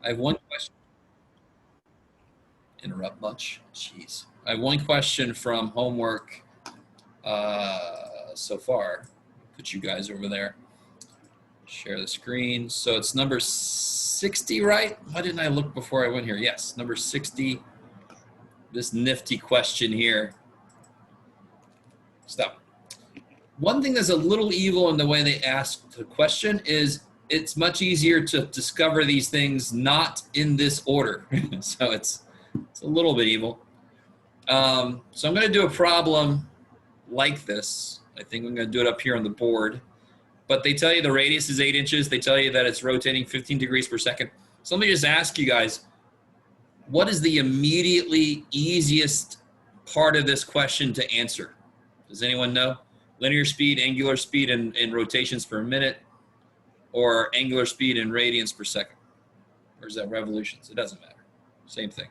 I have one question. Interrupt much? Jeez. I have one question from homework so far. Put you guys over there. Share the screen. So it's number 60, right? Why didn't I look before I went here? Yes, number 60. This nifty question here. Stop. One thing that's a little evil in the way they ask the question is it's much easier to discover these things not in this order. So it's a little bit evil. So I'm going to do a problem like this. I think I'm going to do it up here on the board. But they tell you the radius is 8 inches. They tell you that it's rotating 15 degrees per second. So let me just ask you guys, what is the immediately easiest part of this question to answer? Does anyone know? Linear speed, angular speed in rotations per minute, or angular speed in radians per second? Or is that revolutions? It doesn't matter. Same thing.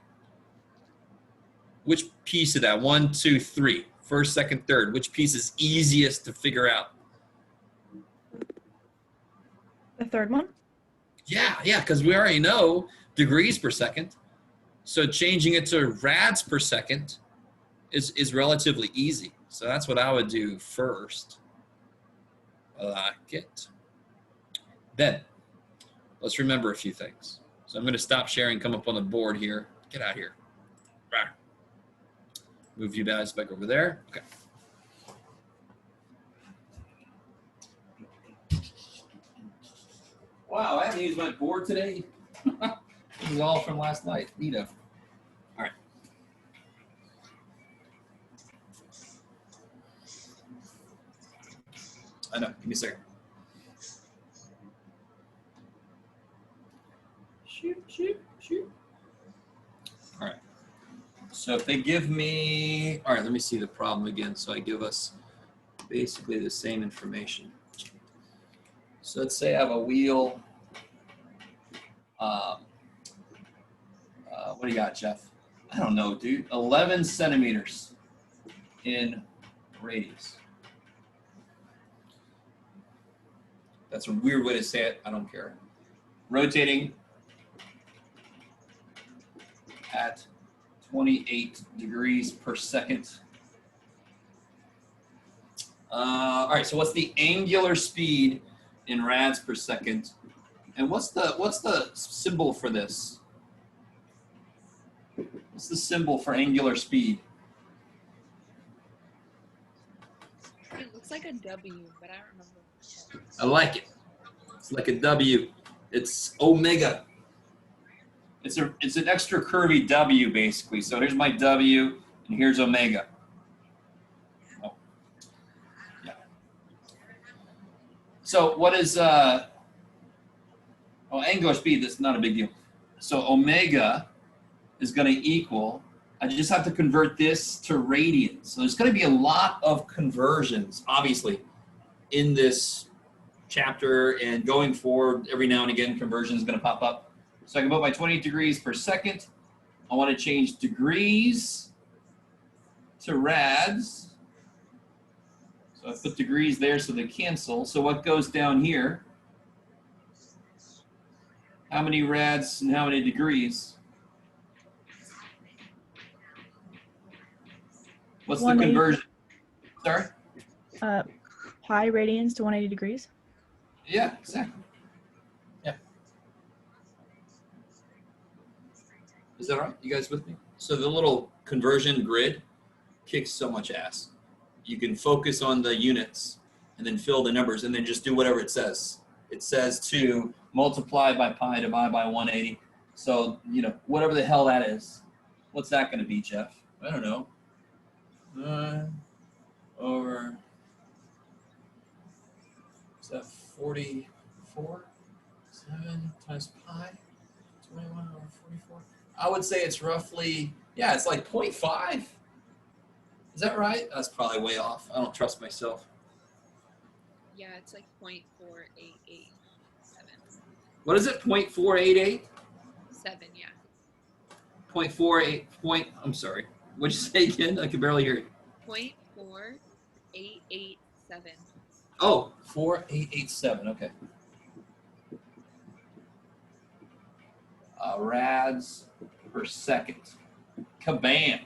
Which piece of that? 1, 2, 3. First, second, third. Which piece is easiest to figure out? The third one? Yeah, because we already know degrees per second. So changing it to rads per second is relatively easy. So that's what I would do first. I like it. Then, let's remember a few things. So I'm going to stop sharing, come up on the board here. Get out of here. Move you guys back over there. Okay. Wow, I haven't used my board today. This is all from last night. Neato. All right. I know. Give me a second. Shoot. All right. So if they give me, all right, let me see the problem again. So I give us basically the same information. So let's say I have a wheel. What do you got, Jeff? I don't know, dude. 11 centimeters in radius. That's a weird way to say it. I don't care. Rotating at 28 degrees per second. All right, so what's the angular speed in rads per second? And what's the symbol for this? What's the symbol for angular speed? It looks like a W, but I don't remember. I like it. It's like a W. It's omega. It's an extra curvy W basically. So here's my W and here's omega. Oh. Yeah. So what is angular speed? That's not a big deal. So omega is going to equal, I just have to convert this to radians. So there's going to be a lot of conversions, obviously, in this chapter, and going forward, every now and again, conversion is going to pop up. So I can put my 28 degrees per second. I want to change degrees to rads. So I put degrees there so they cancel. So what goes down here? How many rads and how many degrees? What's the conversion? Sorry? Pi radians to 180 degrees. Yeah, exactly. Yeah. Is that all right? You guys with me? So the little conversion grid kicks so much ass. You can focus on the units and then fill the numbers and then just do whatever it says. It says to multiply by pi divided by 180. So, whatever the hell that is. What's that going to be, Jeff? I don't know. Over, is that 44? 7 times pi, 21 over 44. I would say it's roughly, yeah, it's like 0.5. Is that right? That's probably way off. I don't trust myself. Yeah, it's like 0.4887. What is it? 0.488? 7, yeah. 0.48 I'm sorry. What'd you say again? I can barely hear you. 0.4887. Oh, 4887. Okay. rads per second. Kabam.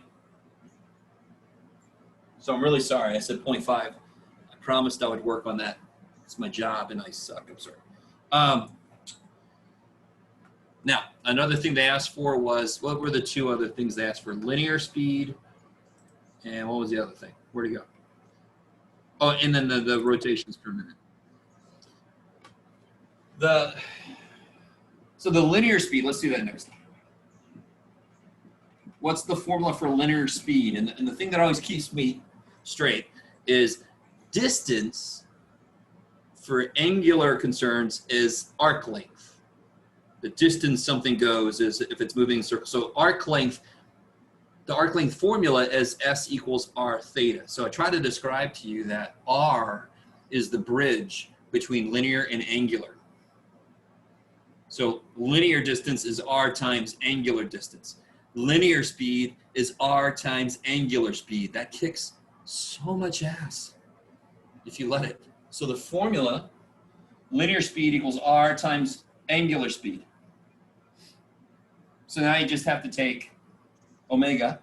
So I'm really sorry. I said 0.5. I promised I would work on that. It's my job, and I suck. I'm sorry. Now, another thing they asked for was, what were the two other things they asked for? Linear speed, and what was the other thing? Where'd it go? Oh, and then the rotations per minute. So the linear speed, let's do that next. What's the formula for linear speed? And the thing that always keeps me straight is distance for angular concerns is arc length. The distance something goes is if it's moving in a circle. So arc length, the arc length formula is S equals R theta. So I try to describe to you that R is the bridge between linear and angular. So linear distance is R times angular distance. Linear speed is R times angular speed. That kicks so much ass if you let it. So the formula, linear speed equals R times angular speed. So now you just have to take omega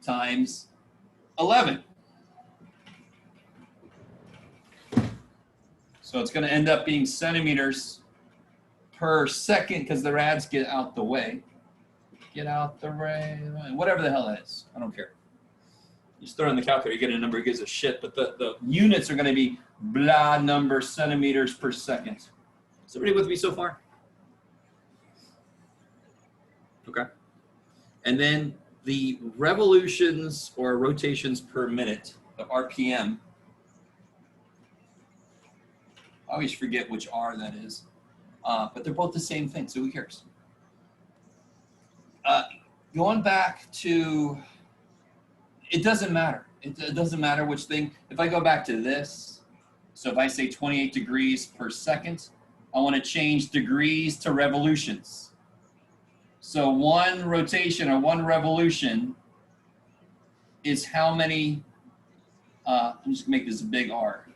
times 11. So it's going to end up being centimeters per second because the rads get out the way. Get out the way, whatever the hell that is. I don't care. You just throw it in the calculator, you get a number, it gives a shit. But the units are going to be blah number centimeters per second. Is everybody with me so far? Okay. And then the revolutions or rotations per minute, the RPM. I always forget which R that is. But they're both the same thing, so who cares? Going back to, it doesn't matter. It doesn't matter which thing. If I go back to this, so if I say 28 degrees per second, I want to change degrees to revolutions. So one rotation or one revolution is how many, I'm just going to make this a big R,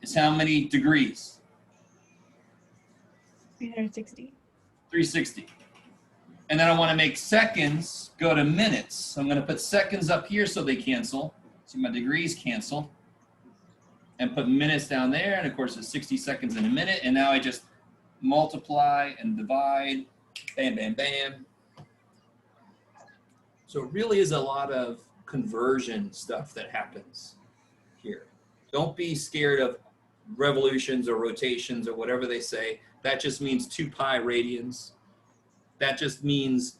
is how many degrees? 360. 360. And then I want to make seconds go to minutes. So I'm going to put seconds up here so they cancel. So my degrees cancel. And put minutes down there. And of course it's 60 seconds in a minute. And now I just multiply and divide. Bam, bam, bam. So it really is a lot of conversion stuff that happens here. Don't be scared of revolutions or rotations or whatever they say. That just means 2 pi radians. That just means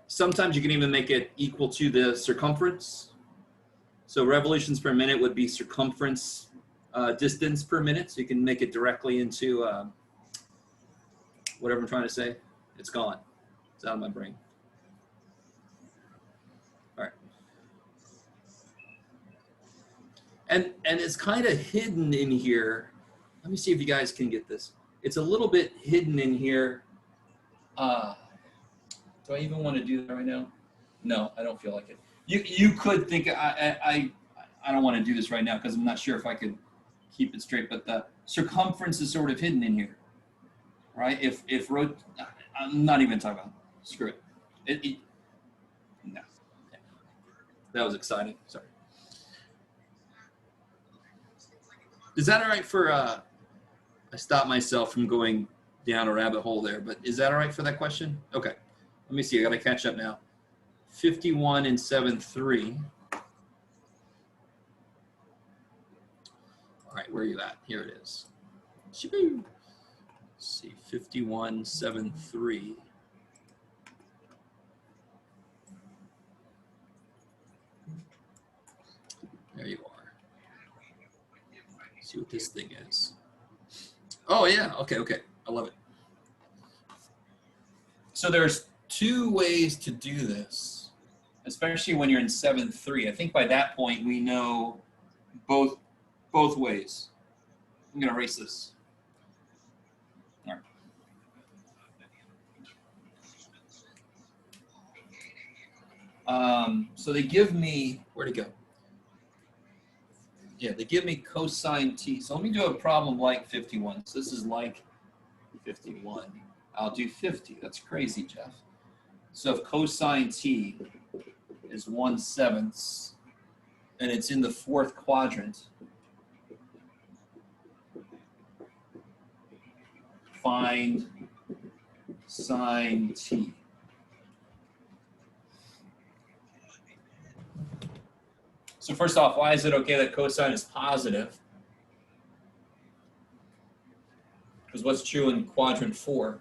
sometimes you can even make it equal to the circumference. So revolutions per minute would be circumference distance per minute. So you can make it directly into whatever I'm trying to say. It's gone. It's out of my brain. All right. And it's kind of hidden in here. Let me see if you guys can get this. It's a little bit hidden in here. Do I even want to do that right now? No, I don't feel like it. You could think I don't want to do this right now because I'm not sure if I could keep it straight. But the circumference is sort of hidden in here, right? I'm not even talking about it. Screw it. No. Yeah. That was exciting. Sorry. Is that all right for? I stopped myself from going down a rabbit hole there, but is that all right for that question? Okay, let me see, I gotta catch up now. 51 and 7.3. All right, where are you at? Here it is. Let's see, 51, 7.3. There you are. Let's see what this thing is. Oh yeah, okay, I love it. So there's 2 ways to do this, especially when you're in 7.3. I think by that point we know both ways. I'm gonna erase this. All right. So they give me, where'd it go? Yeah, they give me cosine t. So let me do a problem like 51. So this is like 51. I'll do 50. That's crazy, Jeff. So if cosine t is 1/7 and it's in the fourth quadrant, find sine t. So first off, why is it okay that cosine is positive? Because what's true in quadrant 4?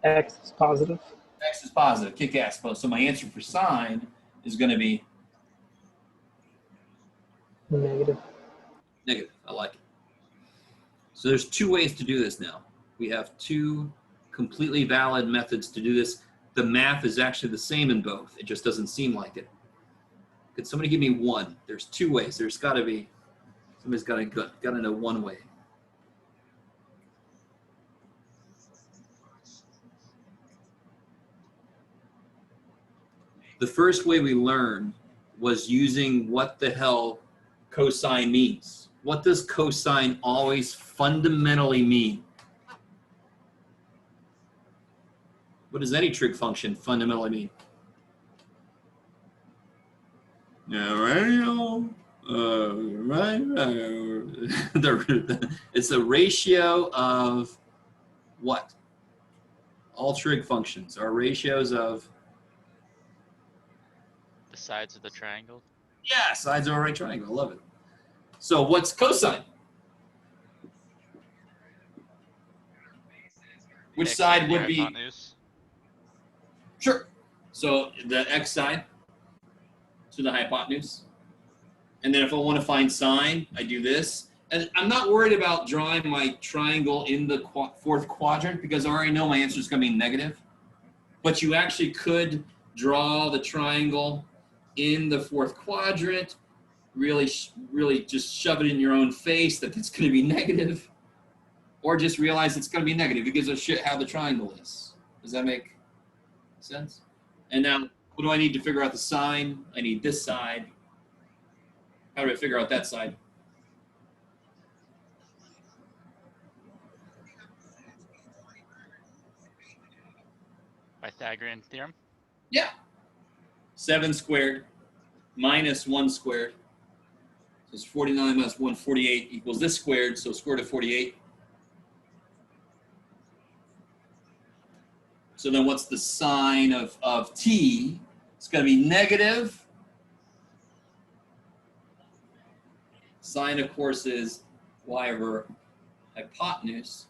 X is positive. X is positive, kick ass. So my answer for sine is going to be Negative. negative. I like it. So there's two ways to do this now. We have two completely valid methods to do this. The math is actually the same in both. It just doesn't seem like it. Could somebody give me one? There's two ways. There's got to be, somebody's got to know one way. The first way we learned was using what the hell cosine means. What does cosine always fundamentally mean? What does any trig function fundamentally mean? It's a ratio of what? All trig functions are ratios of The sides of the triangle. yeah, sides of a right triangle. I love it. So what's cosine? Which X side and the would be? hypotenuse. Sure. So the x side to the hypotenuse. And then if I want to find sine, I do this. And I'm not worried about drawing my triangle in the fourth quadrant because I already know my answer is going to be negative. But you actually could draw the triangle in the fourth quadrant, really just shove it in your own face that it's going to be negative, or just realize it's going to be negative. It gives a shit how the triangle is. Does that make sense? And now, what do I need to figure out the sine? I need this side. How do I figure out that side? Pythagorean theorem. Yeah. 7 squared minus 1 squared. So it's 49 minus 148 equals this squared, so square root of 48. So then what's the sine of t? It's going to be negative. Sine, of course, is y over hypotenuse.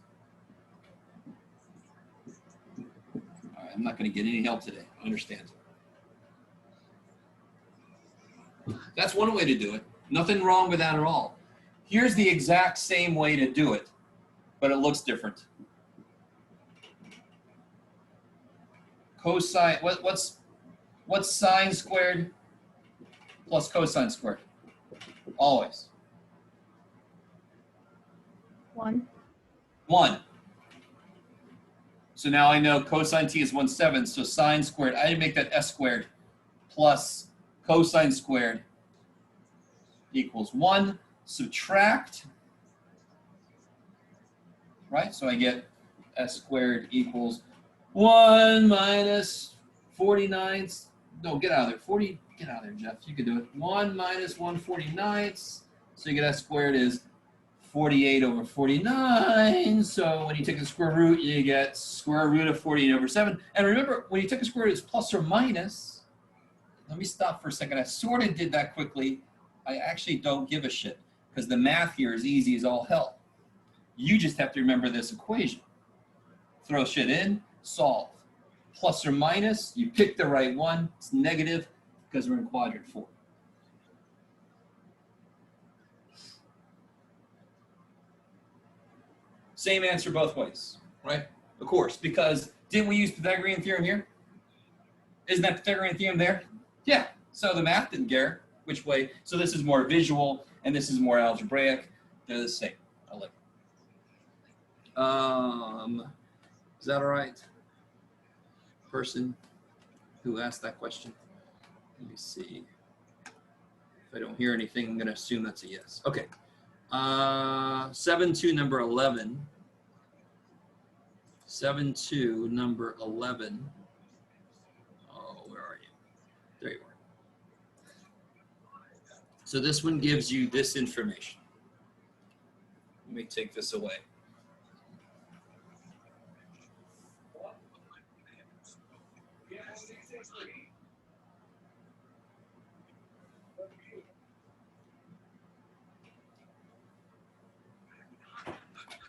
All right, I'm not going to get any help today. I understand. That's one way to do it. Nothing wrong with that at all. Here's the exact same way to do it, but it looks different. Cosine, what's sine squared plus cosine squared? Always. 1. 1. So now I know cosine t is 1/7, so sine squared, I didn't make that s squared plus cosine squared equals 1. Subtract, right? So I get s squared equals 1 minus 49. No, get out of there. 40, get out of there, Jeff. You can do it. 1 minus 1/49. So you get s squared is 48 over 49. So when you take the square root, you get square root of 48 over 7. And remember, when you take a square root, it's plus or minus. Let me stop for a second. I sort of did that quickly. I actually don't give a shit because the math here is easy as all hell. You just have to remember this equation. Throw shit in, solve. Plus or minus, you pick the right one. It's negative because we're in quadrant 4. Same answer both ways, right? Of course, because didn't we use Pythagorean theorem here? Isn't that Pythagorean theorem there? Yeah, so the math didn't care which way. So this is more visual and this is more algebraic. They're the same. I like it. Is that all right? Person who asked that question. Let me see. If I don't hear anything, I'm going to assume that's a yes. Okay. 7-2, number 11. 7-2, number 11. Oh, where are you? There you are. So this one gives you this information. Let me take this away.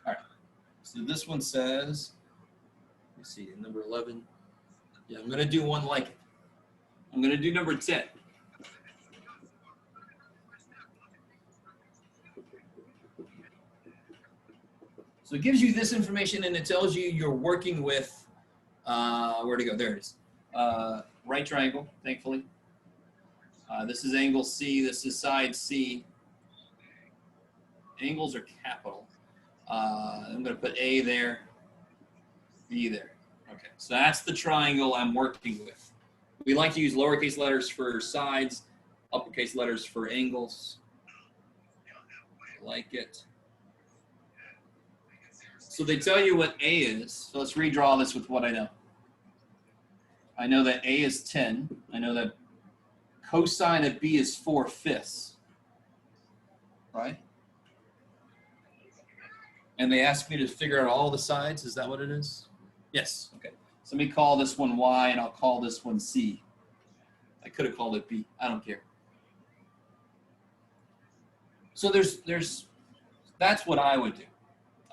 All right. So this one says, let me see, number 11. Yeah, I'm going to do one like it. I'm going to do number 10. So it gives you this information, and it tells you you're working with, where to go? There it is. Right triangle, thankfully. This is angle C. This is side C. Angles are capital. I'm going to put A there, B there. Okay, so that's the triangle I'm working with. We like to use lowercase letters for sides, uppercase letters for angles. I like it. So they tell you what A is. So let's redraw this with what I know. I know that A is 10. I know that cosine of B is 4/5, right? And they asked me to figure out all the sides. Is that what it is? Yes. Okay. So let me call this one Y, and I'll call this one C. I could have called it B. I don't care. So that's what I would do.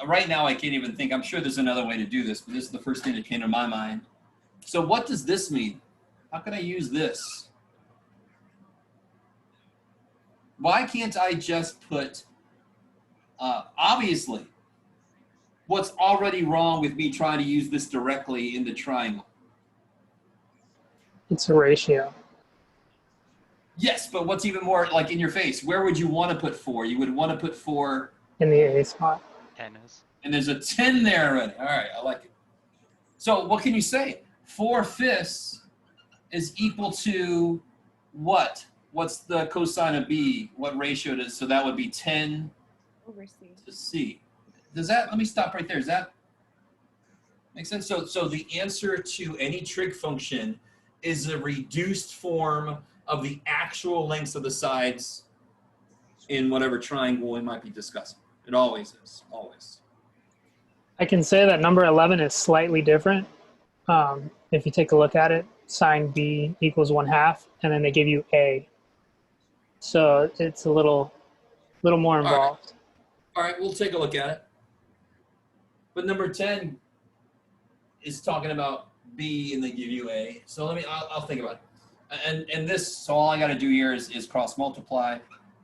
Right now, I can't even think. I'm sure there's another way to do this, but this is the first thing that came to my mind. So what does this mean? How can I use this? Why can't I just put, obviously, what's already wrong with me trying to use this directly in the triangle? It's a ratio. Yes, but what's even more like in your face? Where would you want to put 4? You would want to put 4. In the A spot. 10 is. And there's a 10 there already. All right, I like it. So what can you say? 4/5 is equal to what? What's the cosine of B? What ratio it is? So that would be 10 Over C. to C. Does that, let me stop right there. Does that make sense? So the answer to any trig function is a reduced form of the actual lengths of the sides in whatever triangle we might be discussing. It always is, always. I can say that number 11 is slightly different. If you take a look at it, sine B equals 1/2, and then they give you A. So it's a little more involved. All right, we'll take a look at it. But number 10 is talking about B, and they give you A. So I'll think about it. And this, so all I got to do here is cross multiply.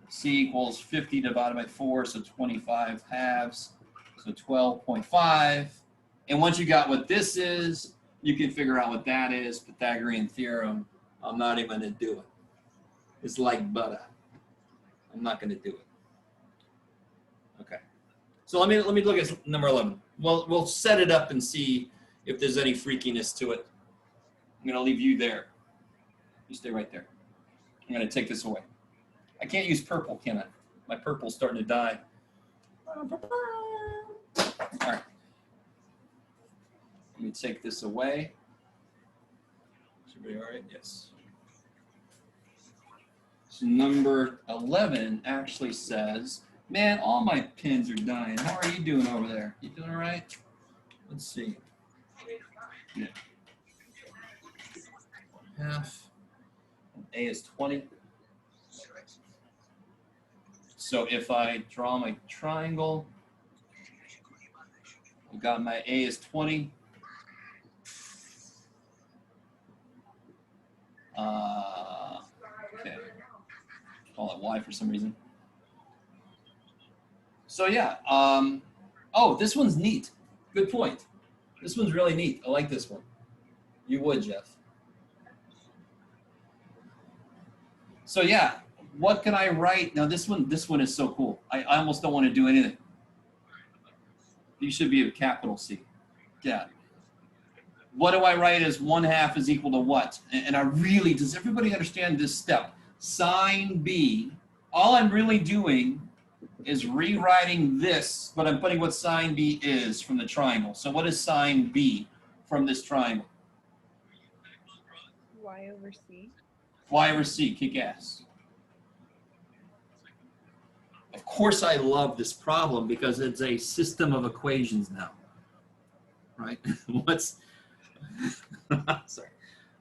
C equals 50 divided by 4, so 25 halves, so 12.5. And once you got what this is, you can figure out what that is. Pythagorean Theorem. I'm not even going to do it. It's like butter. I'm not going to do it. Okay. So let me look at number 11. Well, we'll set it up and see if there's any freakiness to it. I'm going to leave you there. You stay right there. I'm going to take this away. I can't use purple, can I? My purple's starting to die. All right. Let me take this away. Is everybody all right? Yes. So number 11 actually says, man, all my pins are dying. How are you doing over there? You doing all right? Let's see. Yeah. 1/2. A is 20. So if I draw my triangle, I've got my A is 20. Okay. Call it Y for some reason. So yeah. Oh, this one's neat. Good point. This one's really neat. I like this one. You would, Jeff. So yeah. What can I write? Now this one is so cool. I almost don't want to do anything. You should be a capital C. Yeah. What do I write as 1/2 is equal to what? And I really, does everybody understand this step? Sine B, all I'm really doing is rewriting this, but I'm putting what sine B is from the triangle. So what is sine B from this triangle? Y over C. Y over C, kick ass. Of course I love this problem because it's a system of equations now, right? Sorry.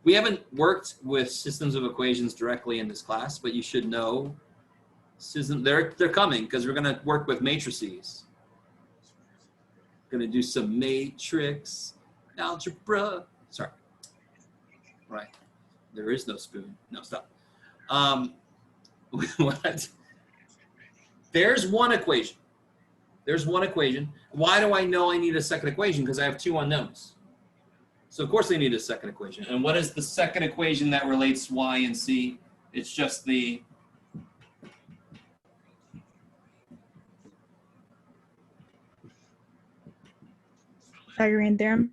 We haven't worked with systems of equations directly in this class, but you should know they're coming because we're going to work with matrices. Going to do some matrix algebra. Sorry. Right. There is no spoon. No, stop. What? There's one equation. There's one equation. Why do I know I need a second equation? Because I have two unknowns. So of course I need a second equation. And what is the second equation that relates y and c? It's just the Pythagorean Theorem.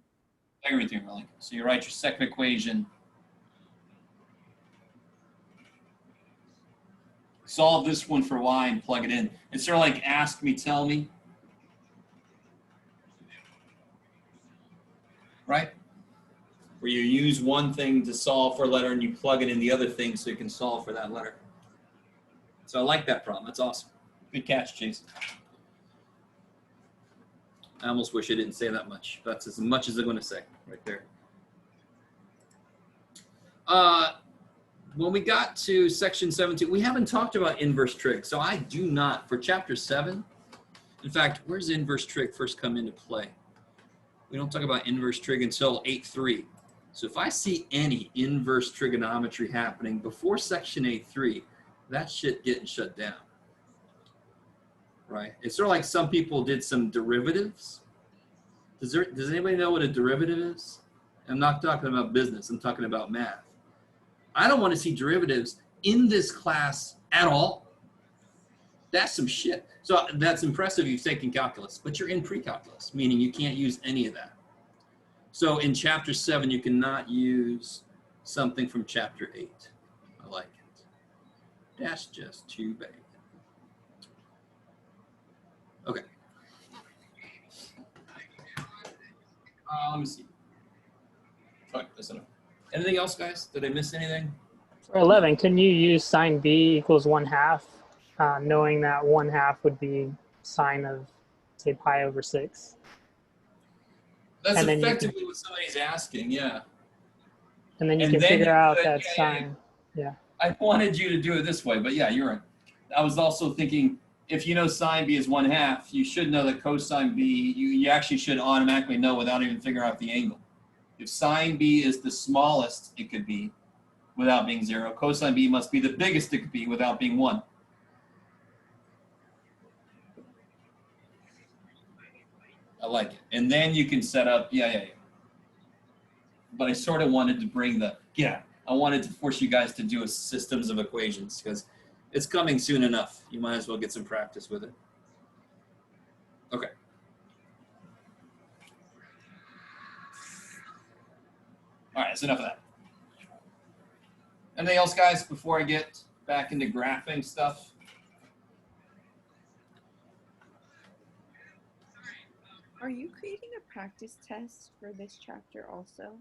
Pythagorean theorem, really. So you write your second equation. Solve this one for y and plug it in. It's sort of like ask me, tell me. Right? Where you use one thing to solve for a letter and you plug it in the other thing so you can solve for that letter. So I like that problem. That's awesome. Good catch, Chase. I almost wish I didn't say that much. That's as much as I'm going to say right there. When we got to section 17, we haven't talked about inverse trig. So I do not, for chapter 7, in fact, where's the inverse trig first come into play? We don't talk about inverse trig until 8.3. So if I see any inverse trigonometry happening before section 8.3, that shit getting shut down. Right? It's sort of like some people did some derivatives. Does anybody know what a derivative is? I'm not talking about business. I'm talking about math. I don't want to see derivatives in this class at all. That's some shit. So that's impressive you've taken calculus, but you're in pre-calculus, meaning you can't use any of that. So in chapter 7, you cannot use something from chapter 8. I like it. That's just too bad. Okay. Let me see. Okay, that's enough. Anything else, guys? Did I miss anything? For 11, can you use sine b equals 1/2, knowing that 1/2 would be sine of, say, pi over 6? That's And then effectively what somebody's asking, yeah. And then you And can then figure you out could- that yeah, sine. Yeah. I wanted you to do it this way, but yeah, you're right. I was also thinking, if you know sine b is 1/2, you should know that cosine b, you actually should automatically know without even figuring out the angle. If sine b is the smallest it could be without being 0, cosine b must be the biggest it could be without being 1. I like it. And then you can set up, yeah. But I sort of wanted to bring I wanted to force you guys to do a systems of equations because it's coming soon enough. You might as well get some practice with it. Okay. All right, that's enough of that. Anything else, guys, before I get back into graphing stuff? Are you creating a practice test for this chapter also?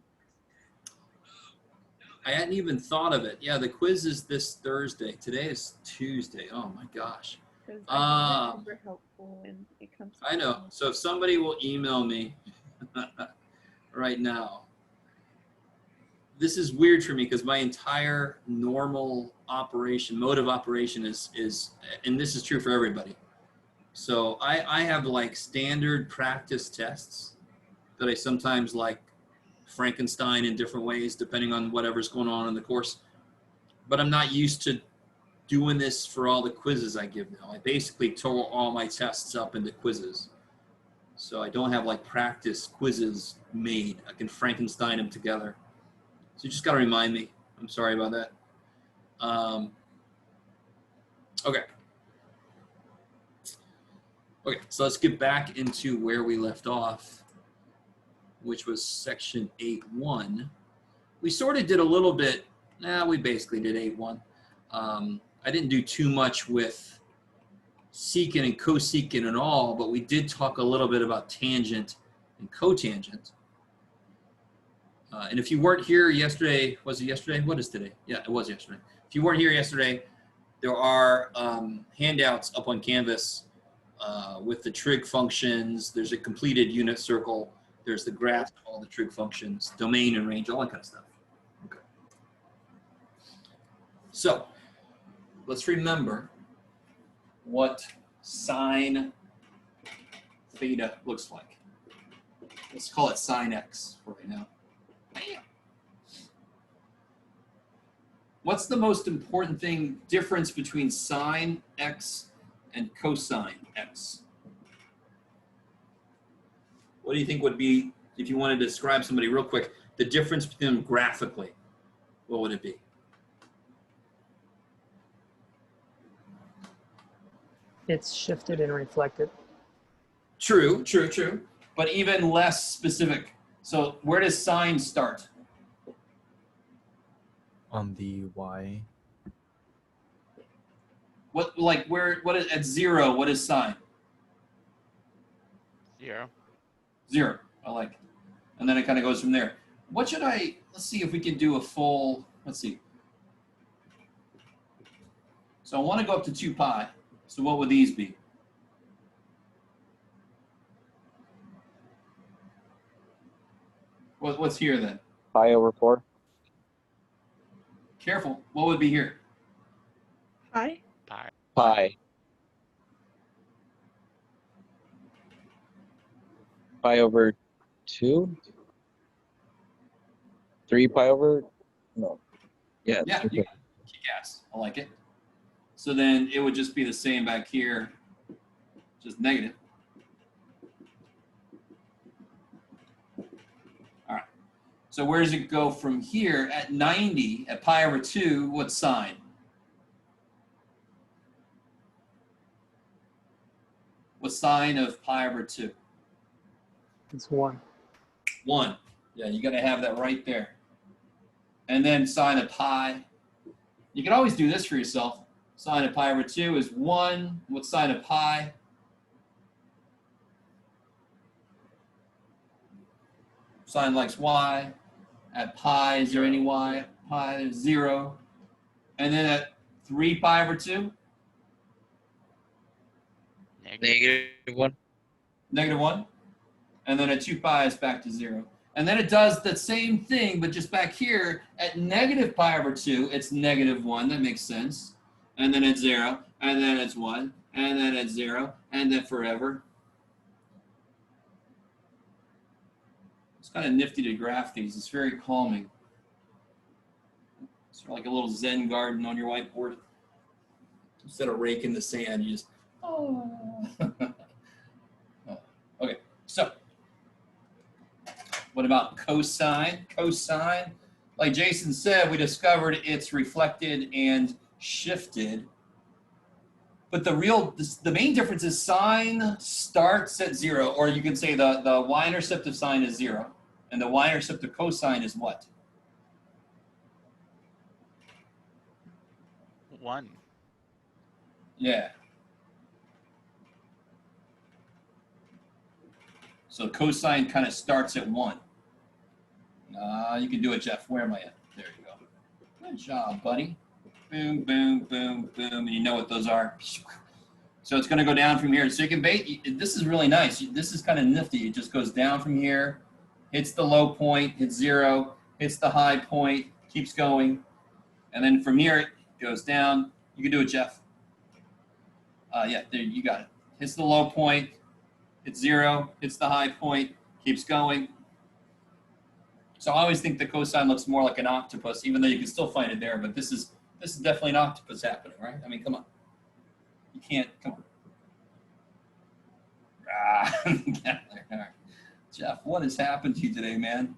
I hadn't even thought of it. Yeah, the quiz is this Thursday. Today is Tuesday. Oh my gosh. Because I think that's super helpful when it comes to I know. So if somebody will email me right now. This is weird for me because my entire normal operation, mode of operation is, and this is true for everybody. So I have like standard practice tests that I sometimes like Frankenstein in different ways, depending on whatever's going on in the course. But I'm not used to doing this for all the quizzes I give now. I basically tore all my tests up into quizzes. So I don't have like practice quizzes made. I can Frankenstein them together. So you just got to remind me. I'm sorry about that. Okay. Okay, so let's get back into where we left off, which was section 8.1. We sort of did a little bit, we basically did 8.1. I didn't do too much with secant and cosecant and all, but we did talk a little bit about tangent and cotangent. And if you weren't here yesterday, was it yesterday? What is today? Yeah, it was yesterday. If you weren't here yesterday, there are handouts up on Canvas with the trig functions. There's a completed unit circle. There's the graph of all the trig functions, domain and range, all that kind of stuff. Okay. So let's remember what sine theta looks like. Let's call it sine x for right now. Bam. What's the most important difference between sine x and cosine x? What do you think would be, if you wanted to describe somebody real quick, the difference between them graphically? What would it be? It's shifted and reflected. True. But even less specific. So where does sine start? On the y. What is at 0, what is sine? 0. 0. I like it. And then it kind of goes from there. Let's see if we can do a full, let's see. So I want to go up to 2 pi. So what would these be? What's here then? Pi over 4. Careful. What would be here? Pi? Pi. Pi. Pi over 2? 3 pi over? No. Yeah. Yeah, it's you okay. kick ass. I like it. So then it would just be the same back here, just negative. All right. So where does it go from here? At 90, at pi over 2, what's sine? What's sine of pi over 2? It's 1. 1. Yeah, you got to have that right there. And then sine of pi. You can always do this for yourself. Sine of pi over 2 is 1. What's sine of pi? Sine likes y. At pi, is there any y? Pi is 0. And then at 3 pi over 2? Negative. -1. Negative 1. And then at 2 pi is back to 0. And then it does the same thing, but just back here at negative pi over 2, it's negative 1. That makes sense. And then it's 0. And then it's 1. And then it's 0. And then forever. It's kind of nifty to graph these. It's very calming. It's like a little Zen garden on your whiteboard. Instead of raking the sand, you just, oh. Okay, so what about cosine? Cosine, like Jason said, we discovered it's reflected and shifted. But the main difference is sine starts at 0, or you can say the y-intercept of sine is 0, and the y-intercept of cosine is what? 1. Yeah. So cosine kind of starts at 1. You can do it, Jeff. Where am I at? There you go. Good job, buddy. Boom, boom, boom, boom. And you know what those are. So it's going to go down from here. Secant bait, this is really nice. This is kind of nifty. It just goes down from here, hits the low point, hits 0, hits the high point, keeps going. And then from here, it goes down. You can do it, Jeff. Yeah, there, you got it. Hits the low point, hits 0, hits the high point, keeps going. So I always think the cosine looks more like an octopus, even though you can still find it there. But this is definitely an octopus happening, right? I mean, come on. You can't, come on. Get there. All right. Jeff, what has happened to you today, man?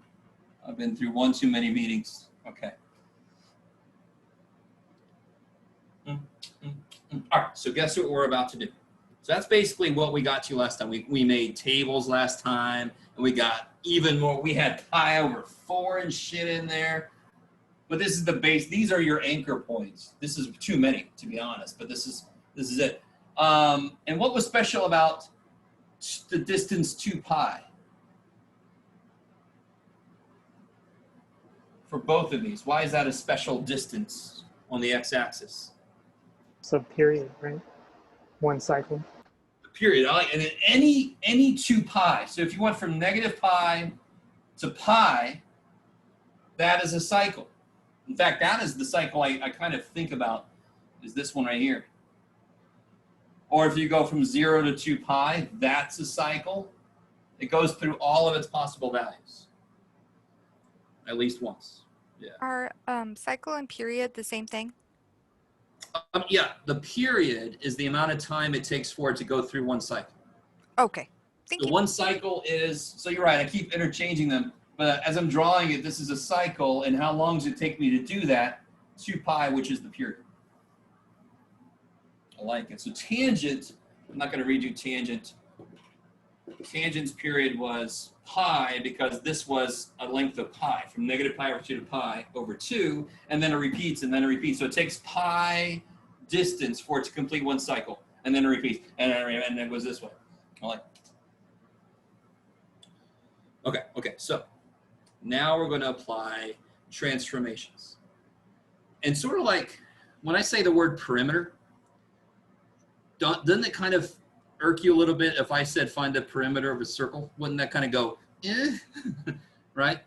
I've been through one too many meetings. Okay. All right, so guess what we're about to do? So that's basically what we got to last time. We made tables last time, and we got even more. We had pi over 4 and shit in there. But this is the base. These are your anchor points. This is too many, to be honest, but this is it. And what was special about the distance 2 pi? For both of these, why is that a special distance on the x-axis? It's a period, right? One cycle. The period, and then any 2 pi. So if you went from negative pi to pi, that is a cycle. In fact, that is the cycle I kind of think about, is this one right here. Or if you go from 0 to 2 pi, that's a cycle. It goes through all of its possible values. At least once. Yeah. Are cycle and period the same thing? Yeah, the period is the amount of time it takes for it to go through one cycle. Okay. Thank So you. one cycle is, so you're right, I keep interchanging them, but as I'm drawing it, this is a cycle, and how long does it take me to do that? 2 pi, which is the period. I like it. So tangent, I'm not going to redo tangent. Tangent's period was pi because this was a length of pi, from negative pi over 2 to pi over 2, and then it repeats, and then it repeats. So it takes pi distance for it to complete one cycle, and then it repeats, and then it goes this way. I like it. Okay, so now we're going to apply transformations. And sort of like when I say the word perimeter, doesn't it kind of irk you a little bit if I said find the perimeter of a circle? Wouldn't that kind of go, eh? Right?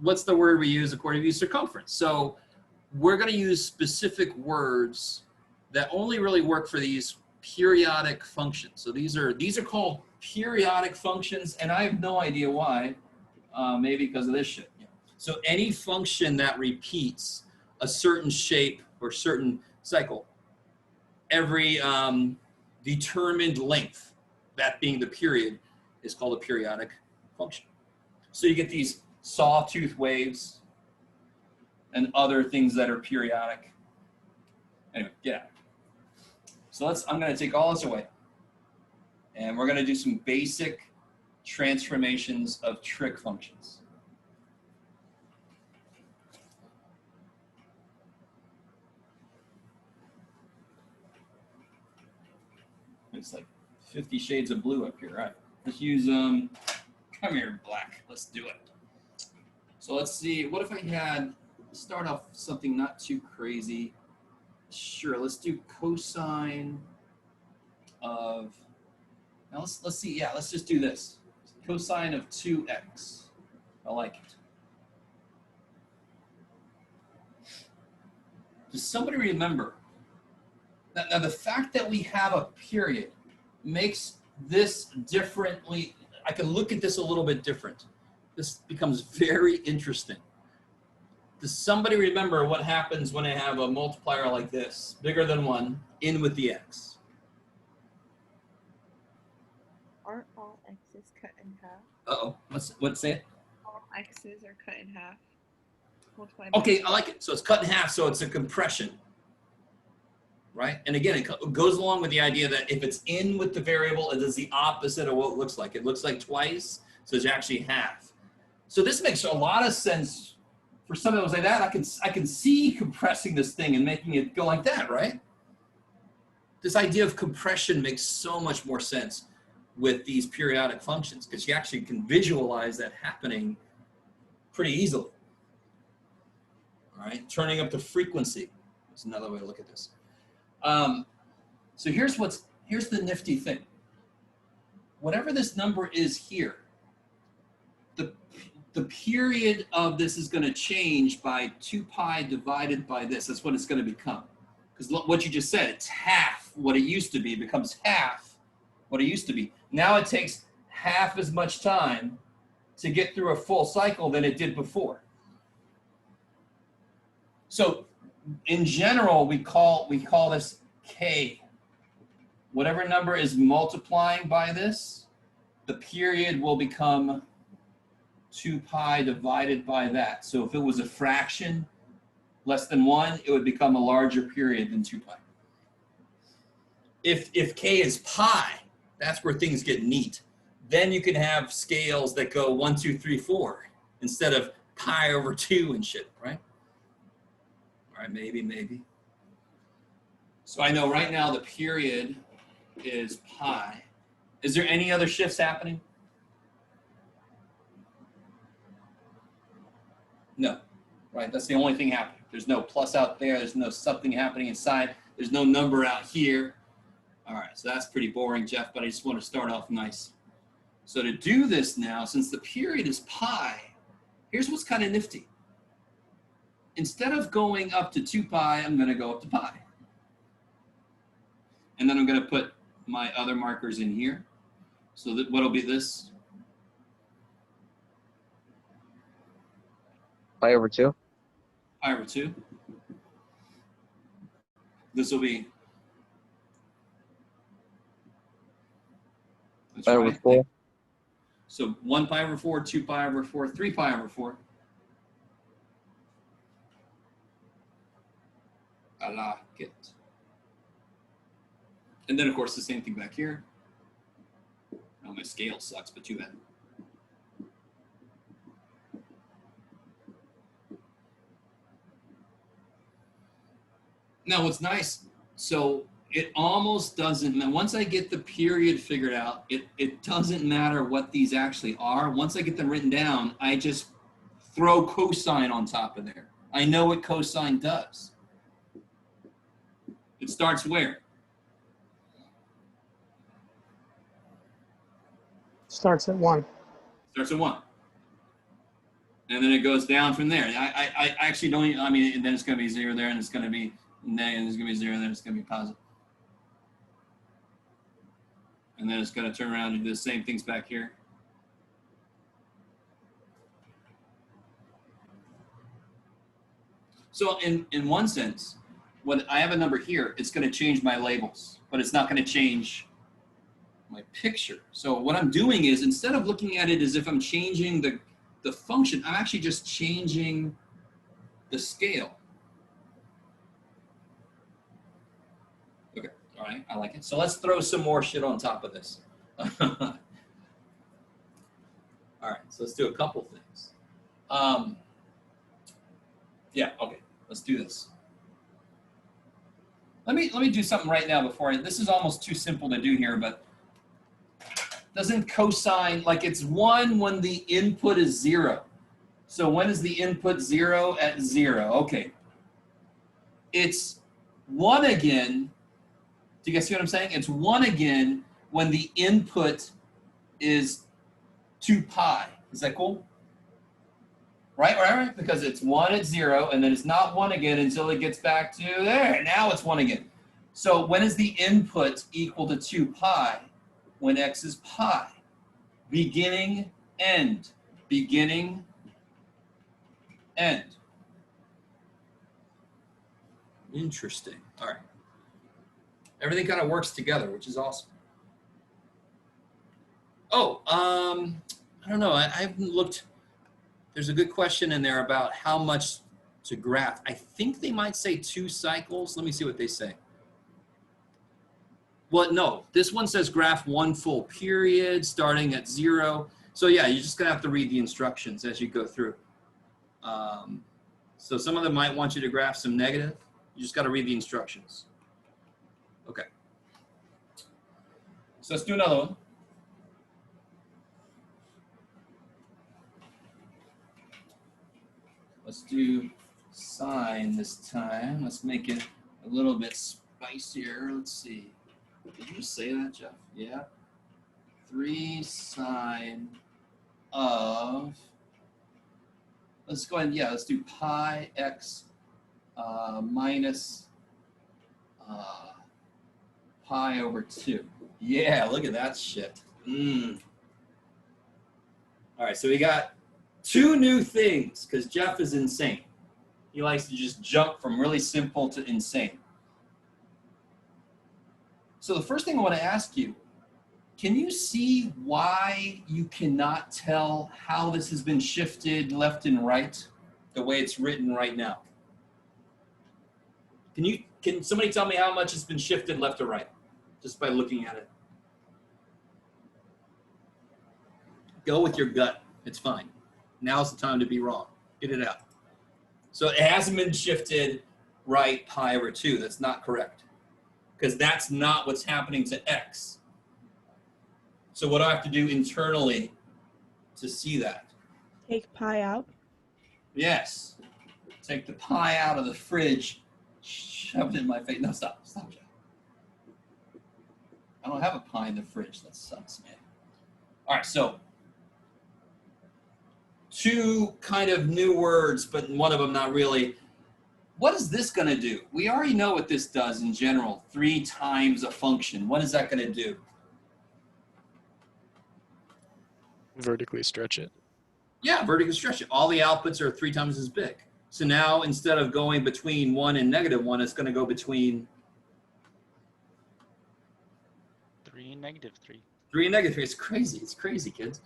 What's the word we use according to circumference? So we're going to use specific words that only really work for these periodic functions. So these are called periodic functions, and I have no idea why. Maybe because of this shit. So any function that repeats a certain shape or certain cycle every determined length, that being the period, is called a periodic function. So you get these sawtooth waves and other things that are periodic. Anyway, yeah. So I'm going to take all this away, and we're going to do some basic transformations of trig functions. It's like 50 shades of blue up here, right? Let's use, come here, black. Let's do it. So let's see, what if I had, start off something not too crazy. Sure, let's do cosine of, now let's see, yeah, let's just do this. Cosine of 2x. I like it. Does somebody remember? Now, the fact that we have a period makes this differently. I can look at this a little bit different. This becomes very interesting. Does somebody remember what happens when I have a multiplier like this, bigger than 1, in with the x? Aren't all x's cut in half? Uh-oh, what's it? All x's are cut in half. Multiply by Okay, I like it. So it's cut in half, so it's a compression. Right? And again, it goes along with the idea that if it's in with the variable, it is the opposite of what it looks like. It looks like twice, so it's actually half. So this makes a lot of sense for somebody like that. I can see compressing this thing and making it go like that, right? This idea of compression makes so much more sense with these periodic functions because you actually can visualize that happening pretty easily. All right, turning up the frequency is another way to look at this. So here's the nifty thing. Whatever this number is here, the period of this is going to change by 2 pi divided by this. That's what it's going to become. Because what you just said, it's half what it used to be. It becomes half what it used to be. Now it takes half as much time to get through a full cycle than it did before. So in general, we call this k. Whatever number is multiplying by this, the period will become 2 pi divided by that. So if it was a fraction less than 1, it would become a larger period than 2 pi. If k is pi, that's where things get neat. Then you can have scales that go 1, 2, 3, 4 instead of pi over 2 and shit, right? All right, maybe. So I know right now the period is pi. Is there any other shifts happening? No, right? That's the only thing happening. There's no plus out there. There's no something happening inside. There's no number out here. All right, so that's pretty boring, Jeff, but I just want to start off nice. So to do this now, since the period is pi, here's what's kind of nifty. Instead of going up to 2 pi, I'm going to go up to pi. And then I'm going to put my other markers in here. So that what'll be this? Pi over 2. Pi over 2. This will be that's Pi over right. 4. So 1 pi over 4, 2 pi over 4, 3 pi over 4. I like it. And then, of course, the same thing back here. Oh, my scale sucks, but too bad. Now, what's nice, so it almost doesn't matter. Once I get the period figured out, it doesn't matter what these actually are. Once I get them written down, I just throw cosine on top of there. I know what cosine does. It starts where? Starts at 1. Starts at 1. And then it goes down from there. I actually don't even, I mean, and then it's going to be 0 there, and it's going to be negative, and it's going to be 0 there, it's going to be positive. And then it's going to turn around and do the same things back here. So in one sense, when I have a number here, it's going to change my labels, but it's not going to change my picture. So what I'm doing is, instead of looking at it as if I'm changing the function, I'm actually just changing the scale. Okay, all right, I like it. So let's throw some more shit on top of this. All right, so let's do a couple things. Yeah, okay, let's do this. Let me do something right now before this is almost too simple to do here, but doesn't cosine, like it's 1 when the input is 0. So when is the input 0? At 0, okay. It's 1 again. Do you guys see what I'm saying? It's 1 again when the input is 2 pi. Is that cool? Right, right, because it's 1 at 0, and then it's not 1 again until it gets back to there. Now it's 1 again. So when is the input equal to 2 pi? When x is pi. Beginning, end. Beginning, end. Interesting. All right. Everything kind of works together, which is awesome. Oh, I don't know. I haven't looked. There's a good question in there about how much to graph. I think they might say 2 cycles. Let me see what they say. Well, no, this one says graph 1 full period starting at 0. So yeah, you're just gonna have to read the instructions as you go through. So some of them might want you to graph some negative. You just gotta read the instructions. Okay. So let's do another one. Let's do sine this time. Let's make it a little bit spicier. Let's see. Did you say that, Jeff? Yeah. 3 sine of, let's go ahead and, yeah, let's do pi x minus pi over 2. Yeah, look at that shit. All right, so we got 2 new things, because Jeff is insane. He likes to just jump from really simple to insane. So the first thing I want to ask you, can you see why you cannot tell how this has been shifted left and right the way it's written right now? Can somebody tell me how much has been shifted left or right just by looking at it? Go with your gut. It's fine. Now's the time to be wrong. Get it out. So it hasn't been shifted right pi over 2. That's not correct. because that's not what's happening to x. So what do I have to do internally to see that? Take pi out. Yes. Take the pie out of the fridge, shove it in my face. No, stop, Jeff. I don't have a pie in the fridge. That sucks, man. All right, so two kind of new words, but one of them not really. What is this going to do? We already know what this does in general. 3 times a function. What is that going to do? Vertically stretch it. Yeah, vertically stretch it. All the outputs are 3 times as big. So now instead of going between 1 and -1, it's going to go between 3 and -3. 3 and -3. It's crazy. It's crazy, kids.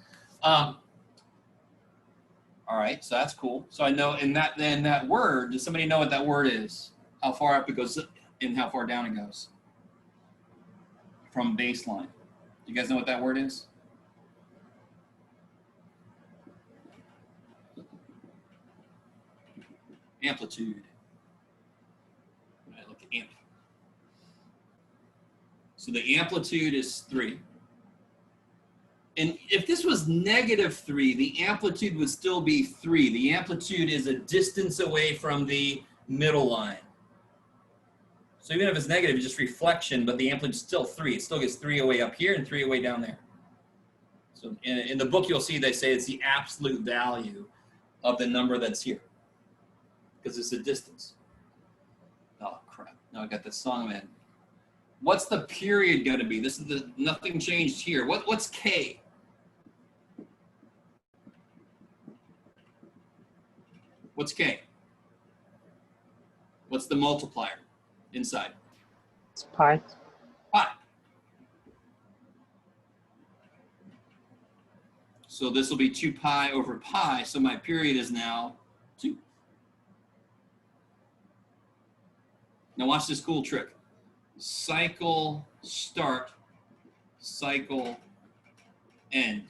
All right, so that's cool. So I know in that word, does somebody know what that word is? How far up it goes and how far down it goes from baseline? You guys know what that word is? Amplitude. All right, look at amp. So the amplitude is 3. And if this was -3, the amplitude would still be 3. The amplitude is a distance away from the middle line. So even if it's negative, it's just reflection, but the amplitude is still 3. It still gets 3 away up here and 3 away down there. So in the book, you'll see they say it's the absolute value of the number that's here, because it's a distance. Oh, crap. Now I got this song, man. What's the period going to be? This is the nothing changed here. What's K? What's K? What's the multiplier inside? It's pi. Pi. So this will be 2 pi over pi. So my period is now 2. Now watch this cool trick. Cycle start, cycle end.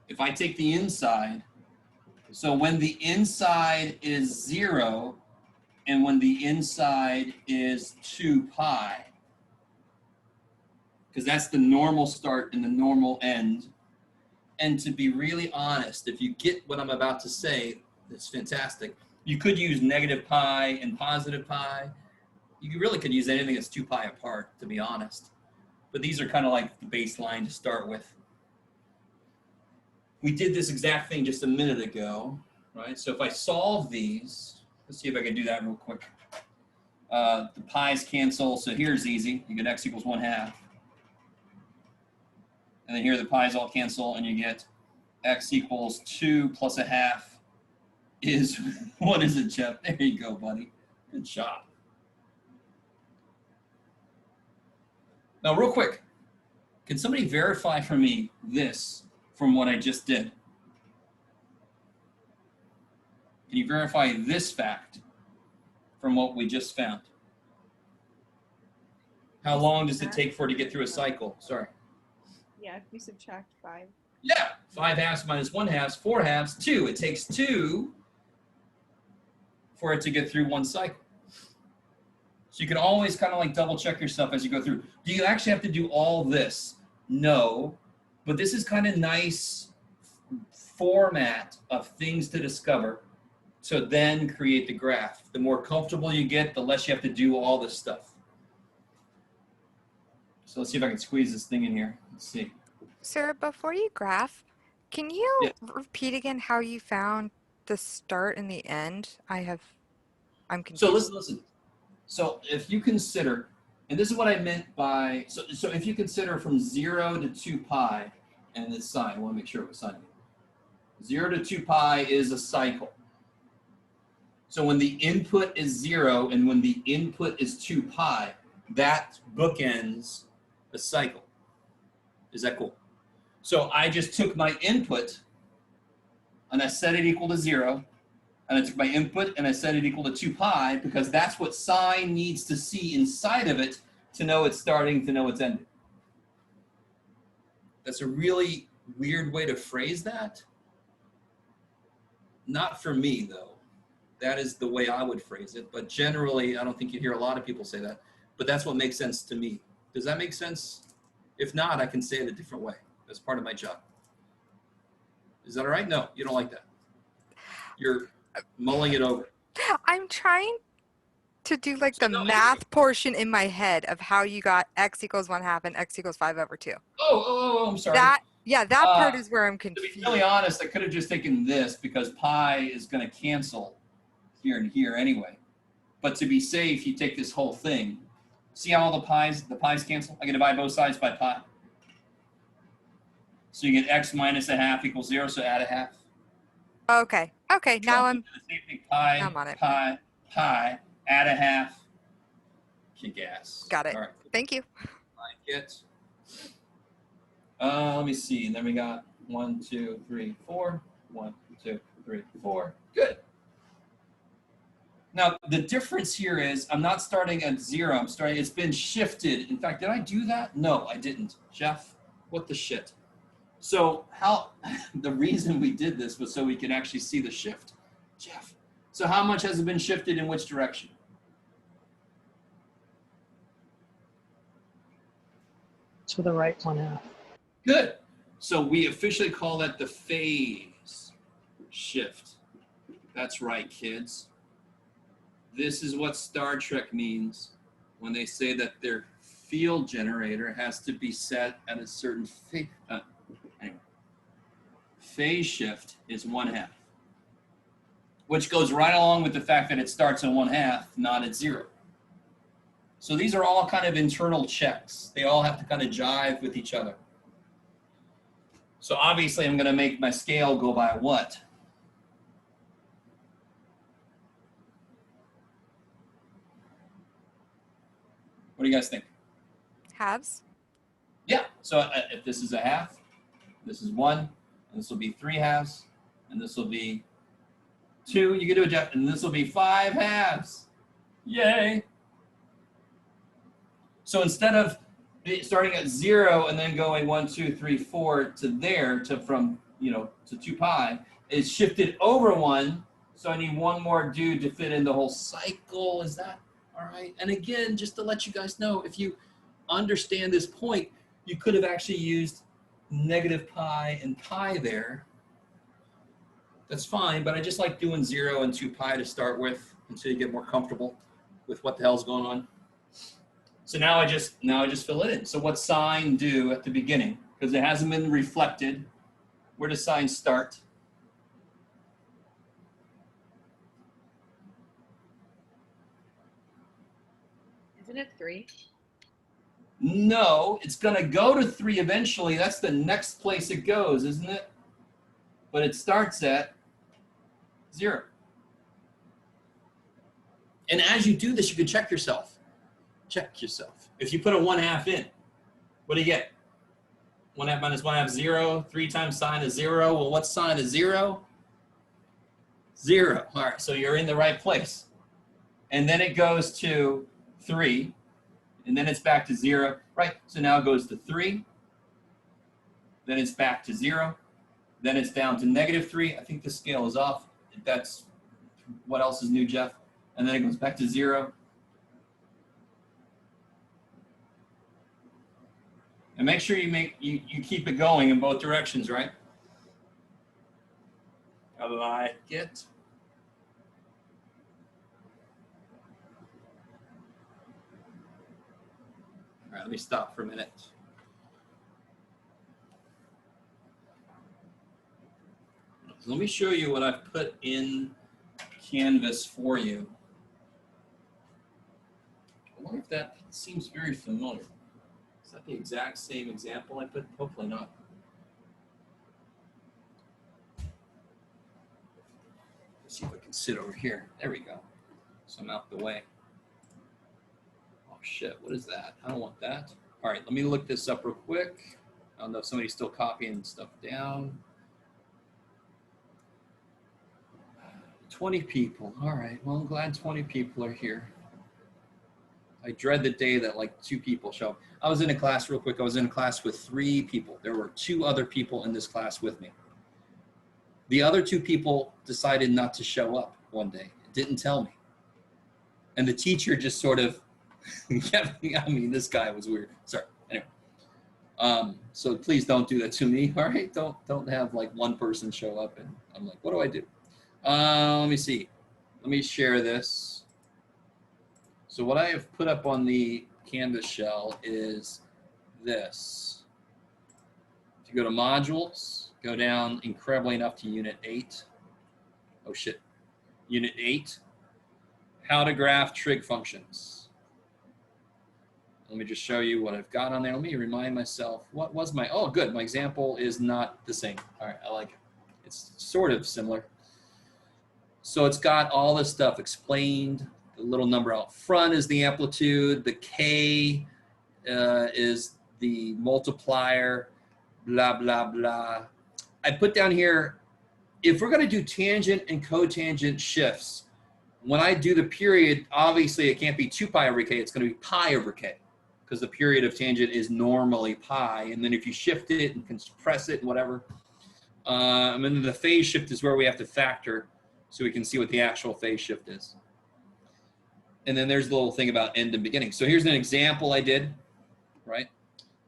If I take the inside, so when the inside is 0 and when the inside is 2 pi, because that's the normal start and the normal end. And to be really honest, if you get what I'm about to say, it's fantastic. You could use negative pi and positive pi. You really could use anything that's 2 pi apart, to be honest. But these are kind of like the baseline to start with. We did this exact thing just a minute ago, right? So if I solve these, let's see if I can do that real quick. The pi's cancel, so here's easy. You get x equals 1/2. And then here the pi's all cancel, and you get x equals 2 plus 1/2 is, what is it, Jeff? There you go, buddy. Good job. Now, real quick, can somebody verify for me this from what I just did? Can you verify this fact from what we just found? How long does it take for it to get through a cycle? Sorry. Yeah, if you subtract 5. Yeah, 5/2 minus 1/2, 4/2, 2. It takes 2 for it to get through one cycle. So you can always kind of like double check yourself as you go through. Do you actually have to do all this? No, but this is kind of nice format of things to discover to then create the graph. The more comfortable you get, the less you have to do all this stuff. So let's see if I can squeeze this thing in here. Let's see. Sir, before you graph, can you Yeah. repeat again how you found the start and the end? I'm confused. So listen. So if you consider, and this is what I meant by, so if you consider from 0 to 2 pi, and this sign, I want to make sure it was signed. 0 to 2 pi is a cycle. So when the input is 0 and when the input is 2 pi, that bookends a cycle. Is that cool? So I just took my input and I set it equal to 0. And I took my input and I set it equal to 2 pi because that's what sine needs to see inside of it to know it's starting, to know it's ending. That's a really weird way to phrase that. Not for me, though. That is the way I would phrase it. But generally, I don't think you hear a lot of people say that. But that's what makes sense to me. Does that make sense? If not, I can say it a different way. That's part of my job. Is that all right? No, you don't like that. You're mulling it over. I'm trying to do like So the no, math portion in my head of how you got x equals 1/2 and x equals 5/2. I'm sorry. That part is where I'm To confused. be really honest, I could have just taken this because pi is going to cancel here and here anyway. But to be safe, you take this whole thing. See how all the pies cancel? I can divide both sides by pi. So you get x minus 1/2 equals 0, so add 1/2. Okay. Now I'm. The same thing, pi, I'm on it. pi, add 1/2. Kick ass. Got it. All right. Thank you. Let me see. And then we got 1, 2, 3, 4. 1, 2, 3, 4. Good. Now, the difference here is I'm not starting at 0. It's been shifted. In fact, did I do that? No, I didn't. Jeff, what the shit? So the reason we did this was so we could actually see the shift. Jeff, so how much has it been shifted in which direction? To the right 1/2. Good. So we officially call that the phase shift. That's right, kids. This is what Star Trek means when they say that their field generator has to be set at a certain phase. Anyway, phase shift is 1/2, which goes right along with the fact that it starts at 1/2, not at 0. So these are all kind of internal checks. They all have to kind of jive with each other. So obviously I'm going to make my scale go by what? What do you guys think? Halves. Yeah, so if this is 1/2, this is 1, and this will be 3 halves, and this will be 2, you can do it, Jeff, and this will be 5 halves. Yay! So instead of starting at 0 and then going 1, 2, 3, 4 to there, to 2 pi, it's shifted over 1, so I need one more dude to fit in the whole cycle. Is that all right? And again, just to let you guys know, if you understand this point, you could have actually used negative pi and pi there. That's fine, but I just like doing 0 and 2 pi to start with until you get more comfortable with what the hell's going on. So now I just fill it in. So what's sine do at the beginning? Because it hasn't been reflected. Where does sine start? Isn't it 3? No, it's going to go to 3 eventually. That's the next place it goes, isn't it? But it starts at 0. And as you do this, you can check yourself. Check yourself. If you put a 1/2 in, what do you get? 1/2 minus 1/2, 0. 3 times sine is 0. Well, what's sine is 0? 0. All right, so you're in the right place. And then it goes to 3. And then it's back to 0, right? So now it goes to 3. Then it's back to 0. Then it's down to -3. I think the scale is off. That's what else is new, Jeff? And then it goes back to 0. And make sure you keep it going in both directions, right? I like it. All right, let me stop for a minute. Let me show you what I've put in Canvas for you. I wonder if that seems very familiar. Is that the exact same example I put? Hopefully not. Let's see if I can sit over here. There we go. So I'm out the way. Oh shit, what is that? I don't want that. All right, let me look this up real quick. I don't know if somebody's still copying stuff down. 20 people. All right, well, I'm glad 20 people are here. I dread the day that like 2 people show up. I was in a class real quick. I was in a class with 3 people. There were 2 other people in this class with me. The other 2 people decided not to show up one day. didn't tell me. And the teacher just sort of, I mean, this guy was weird. Sorry. Anyway. So please don't do that to me. All right. Don't have like one person show up and I'm like, what do I do? Let me see. Let me share this. So what I have put up on the Canvas shell is this. If you go to modules, go down incredibly enough to unit 8. Oh shit. Unit 8. How to graph trig functions. Let me just show you what I've got on there. Let me remind myself, what was my, oh good, my example is not the same. All right, I like it. It's sort of similar. So it's got all this stuff explained. The little number out front is the amplitude. The K is the multiplier, blah, blah, blah. I put down here, if we're gonna do tangent and cotangent shifts, when I do the period, obviously it can't be 2 pi over k, it's gonna be pi over k, because the period of tangent is normally pi. And then if you shift it and compress it and whatever, and then the phase shift is where we have to factor so we can see what the actual phase shift is. And then there's the little thing about end and beginning. So here's an example I did, right?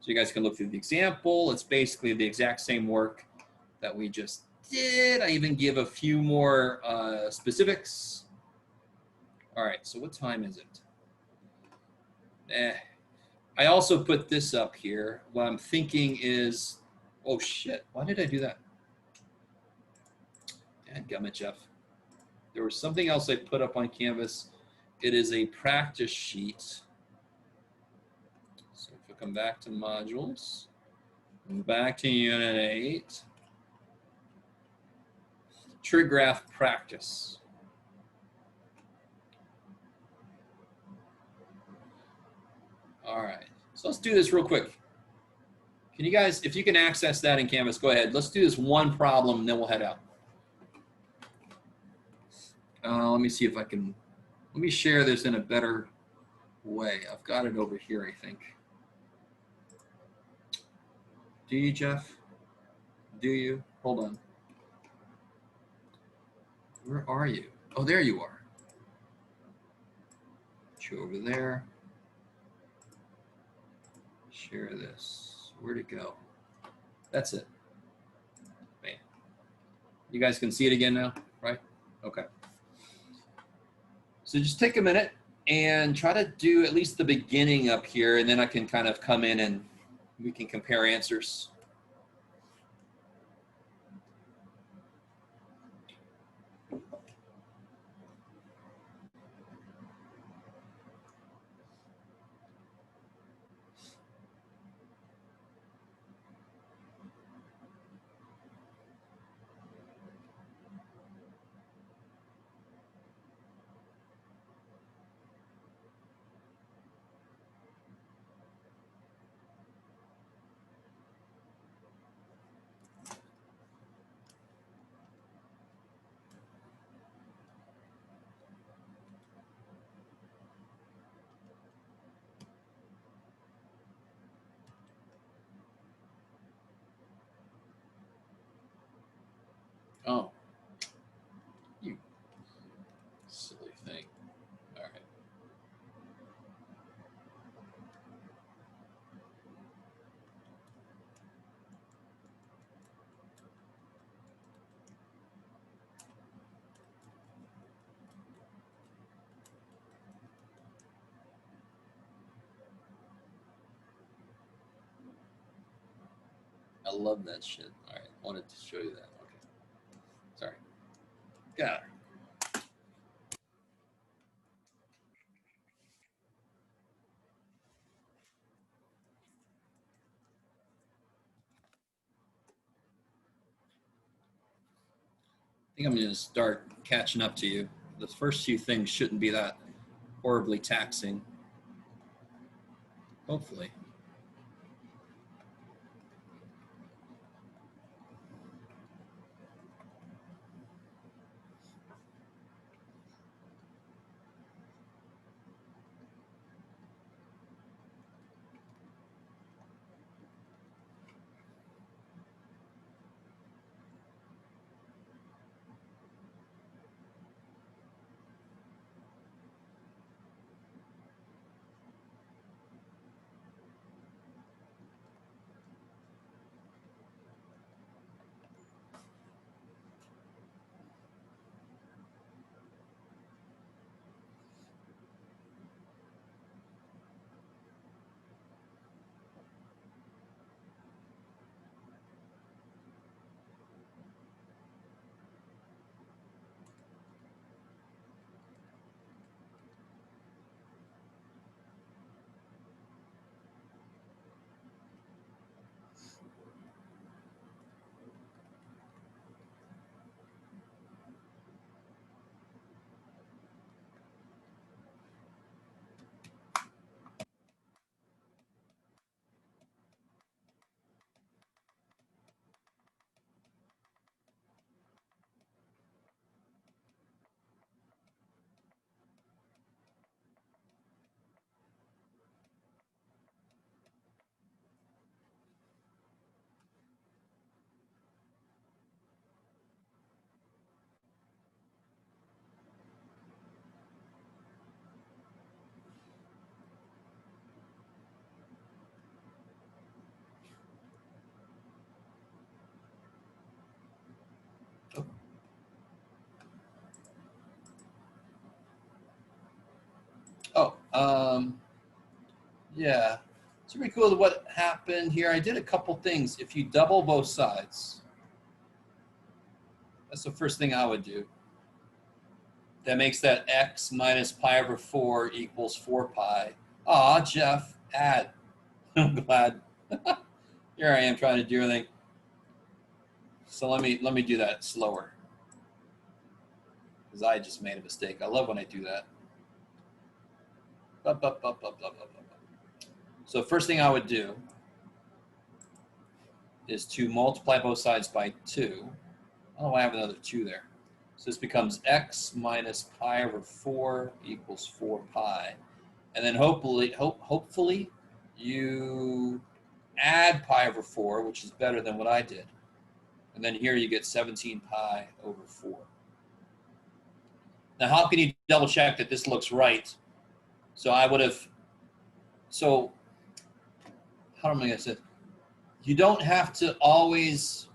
So you guys can look through the example. It's basically the exact same work that we just did. I even give a few more specifics. All right, so what time is it? I also put this up here. What I'm thinking is, oh shit, why did I do that? Dadgummit, Jeff. There was something else I put up on Canvas. It is a practice sheet. So if I come back to modules, back to unit 8, trig graph practice. All right, so let's do this real quick. Can you guys, if you can access that in Canvas, go ahead. Let's do this one problem and then we'll head out. Let me see if I can, let me share this in a better way. I've got it over here, I think. Do you, Jeff? Do you? Hold on. Where are you? Oh, there you are. Put you over there. Share this. Where'd it go? That's it. Bam. You guys can see it again now, right? Okay. So just take a minute and try to do at least the beginning up here, and then I can kind of come in and we can compare answers. Oh, you silly thing. All right. I love that shit. All right, wanted to show you that. Okay. Sorry. Get out of here. I think I'm going to start catching up to you. The first few things shouldn't be that horribly taxing. Hopefully. Yeah, it's pretty cool what happened here. I did a couple things. If you double both sides, that's the first thing I would do. That makes that x minus pi over 4 equals 4 pi. Aw, Jeff, add. I'm glad. Here I am trying to do everything. So let me do that slower, because I just made a mistake. I love when I do that. So first thing I would do is to multiply both sides by 2. I don't know why I have another 2 there. So this becomes x minus pi over 4 equals 4 pi. And then hopefully you add pi over 4, which is better than what I did. And then here you get 17 pi over 4. Now, how can you double check that this looks right? So I would have, so how am I going to say it? You don't have to always,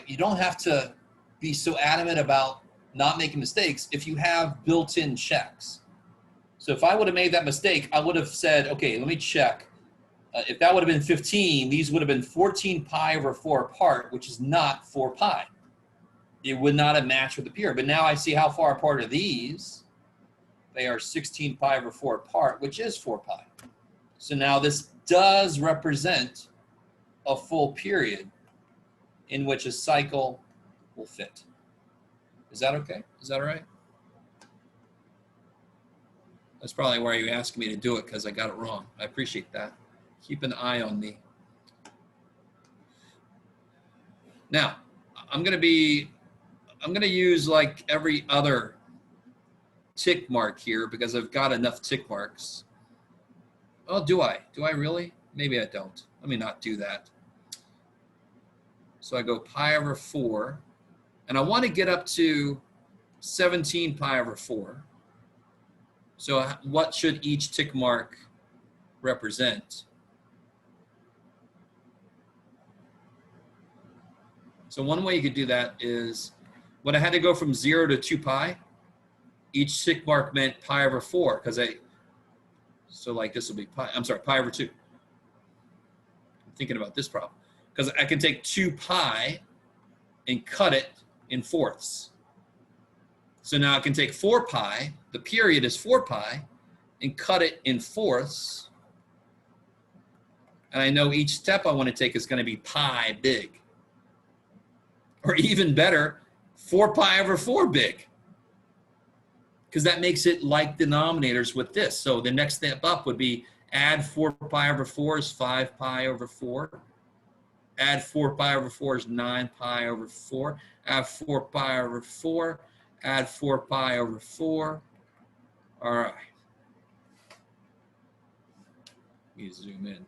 you don't have to be so adamant about not making mistakes if you have built-in checks. So if I would have made that mistake, I would have said, okay, let me check. If that would have been 15, these would have been 14 pi over 4 apart, which is not 4 pi. It would not have matched with the period. But now I see how far apart are these. They are 16 pi over 4 apart, which is 4 pi. So now this does represent a full period in which a cycle will fit. Is that okay? Is that all right? That's probably why you asked me to do it, because I got it wrong. I appreciate that. Keep an eye on me. Now, I'm going to use like every other tick mark here because I've got enough tick marks. Oh, do I? Do I really? Maybe I don't. Let me not do that. So I go pi over 4, and I want to get up to 17 pi over 4. So what should each tick mark represent? So one way you could do that is when I had to go from 0 to 2 pi, each tick mark meant pi over 4, because so like this will be pi over 2. I'm thinking about this problem. Because I can take 2 pi and cut it in fourths. So now I can take 4 pi, the period is 4 pi, and cut it in fourths. And I know each step I want to take is going to be pi big. Or even better, 4 pi over 4 big. Because that makes it like denominators with this. So the next step up would be add 4 pi over 4 is 5 pi over 4. Add 4 pi over 4 is 9 pi over 4. Add 4 pi over 4. Add 4 pi over 4. All right. Let me zoom in.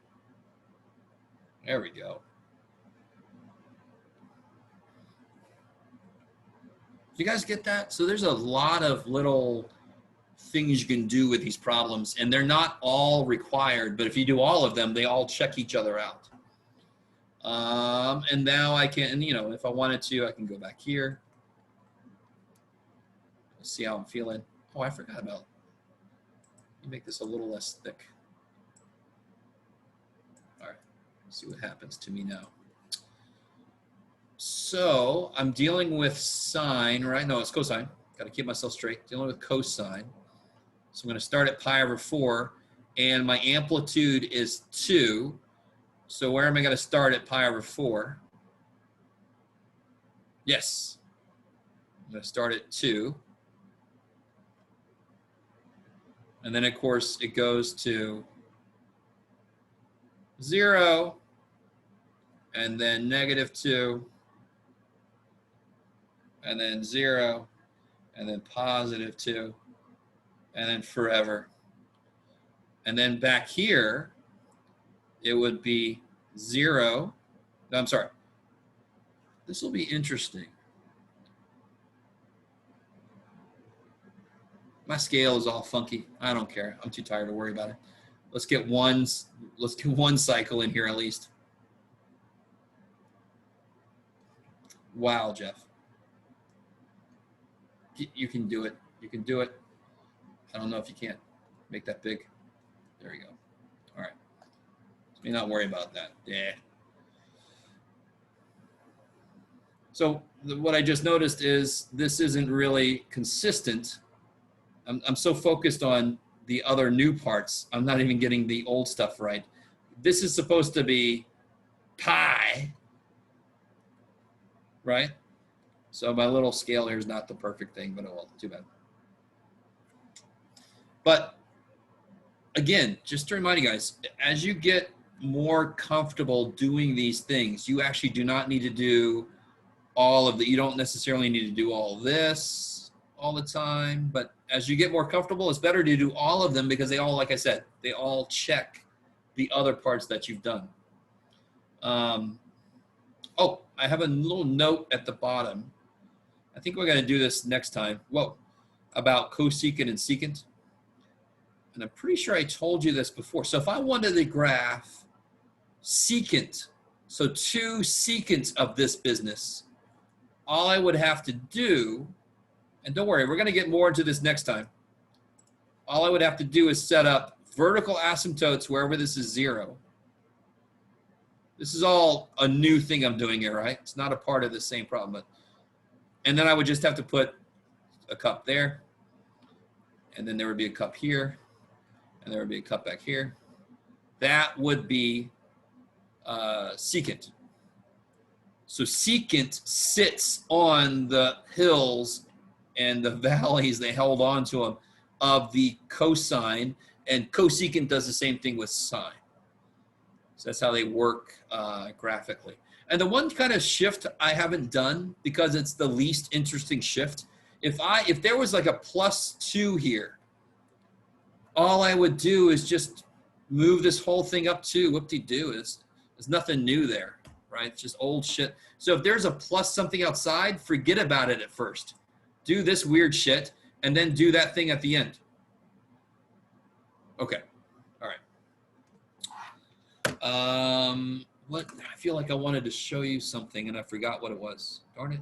There we go. Do you guys get that? So there's a lot of little things you can do with these problems, and they're not all required, but if you do all of them, they all check each other out. And now I can, if I wanted to, I can go back here. Let's see how I'm feeling. Oh, I forgot about, let me make this a little less thick. All right, let's see what happens to me now. So I'm dealing with sine, right? No, it's cosine. Got to keep myself straight. Dealing with cosine. So I'm going to start at pi over 4, and my amplitude is 2. So where am I going to start at pi over 4? Yes. I'm going to start at 2. And then, of course, it goes to 0, and then -2, and then 0, and then +2, and then forever. And then back here, it would be 0. No, I'm sorry. This will be interesting. My scale is all funky. I don't care. I'm too tired to worry about it. Let's get one cycle in here at least. Wow, Jeff. You can do it. You can do it. I don't know if you can. Make that big. There we go. All right. Let me not worry about that. Yeah. So what I just noticed is this isn't really consistent. I'm so focused on the other new parts. I'm not even getting the old stuff right. This is supposed to be pi, right? So my little scale here is not the perfect thing, but oh well, too bad. But again, just to remind you guys, as you get more comfortable doing these things, you actually do not need to do all of the, you don't necessarily need to do all this all the time, but as you get more comfortable, it's better to do all of them because they all, like I said, they all check the other parts that you've done. Oh, I have a little note at the bottom. I think we're going to do this next time. Whoa, about cosecant and secant. And I'm pretty sure I told you this before. So if I wanted to graph secant, so 2 secants of this business, all I would have to do, and don't worry, we're going to get more into this next time. All I would have to do is set up vertical asymptotes wherever this is 0. This is all a new thing I'm doing here, right? It's not a part of the same problem. But, and then I would just have to put a cup there. And then there would be a cup here. And there would be a cup back here. That would be secant. So secant sits on the hills and the valleys, they held on to them, of the cosine, and cosecant does the same thing with sine. So that's how they work graphically. And the one kind of shift I haven't done, because it's the least interesting shift, if there was like a +2 here, all I would do is just move this whole thing up 2, whoop-de-doo. There's nothing new there, right? It's just old shit. So if there's a plus something outside, forget about it at first. Do this weird shit, and then do that thing at the end. Okay, all right. What, I feel like I wanted to show you something, and I forgot what it was. Darn it.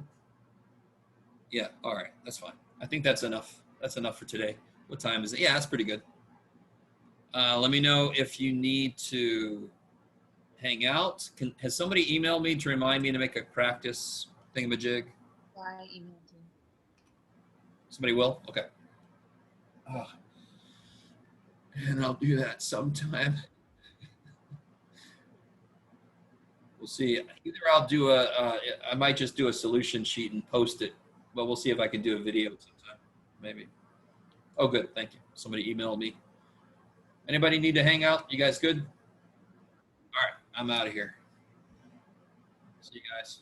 Yeah, all right, that's fine. I think that's enough. That's enough for today. What time is it? Yeah, that's pretty good. Let me know if you need to hang out. Has somebody emailed me to remind me to make a practice thingamajig? Yeah, I emailed you. Somebody will? Okay. Oh. And I'll do that sometime. We'll see. Either I'll do I might just do a solution sheet and post it, but we'll see if I can do a video sometime, maybe. Oh, good. Thank you. Somebody emailed me. Anybody need to hang out? You guys good? All right. I'm out of here. See you guys.